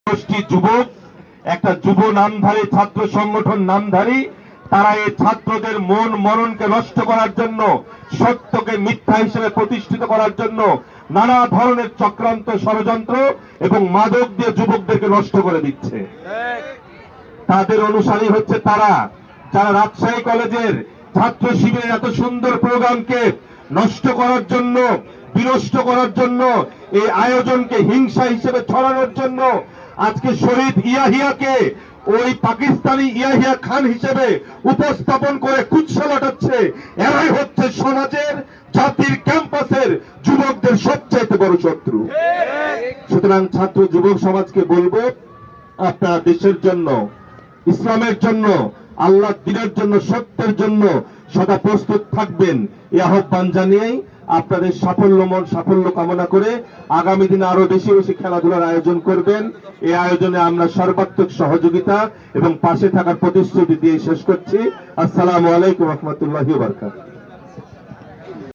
গোষ্ঠী যুবক, একটা যুব নামধারী ছাত্র সংগঠন নামধারী, তারা এই ছাত্রদের মন মননকে নষ্ট করার জন্য, সত্যকে মিথ্যা হিসেবে প্রতিষ্ঠিত করার জন্য নানা ধরনের চক্রান্ত, ষড়যন্ত্র এবং মাদক দিয়ে যুবকদেরকে নষ্ট করে দিচ্ছে। তাদের অনুসারী হচ্ছে তারা, যারা রাজশাহী কলেজের ছাত্র শিবিরের এত সুন্দর প্রোগ্রামকে নষ্ট করার জন্য, বিনষ্ট করার জন্য, এই আয়োজনকে হিংসা হিসেবে ছড়ানোর জন্য আজকে শহীদ ইয়াহিয়াকে ওই পাকিস্তানি ইয়াহিয়া খান হিসেবে উপস্থাপন করে কুৎসা লাটাচ্ছে। এরাই হচ্ছে সমাজের, জাতির, ক্যাম্পাসের যুবকদের সবচাইতে বড় শত্রু। সুতরাং ছাত্র যুবক সমাজকে বলবো, আপনারা দেশের জন্য, ইসলামের জন্য, আল্লাহ দ্বীনের জন্য, সত্যের জন্য সদা প্রস্তুত থাকবেন। এই আহ্বান জানিয়েই আপনাদের সাফল্য কামনা করে আগামী দিনে আরো বেশি বেশি খেলাধুলার আয়োজন করবেন। এই আয়োজনে আমরা সর্বাত্মক সহযোগিতা এবং পাশে থাকার প্রতিশ্রুতি দিয়ে শেষ করছি। আসসালামু আলাইকুম ওয়া রাহমাতুল্লাহি ওয়া বারাকাতুহু।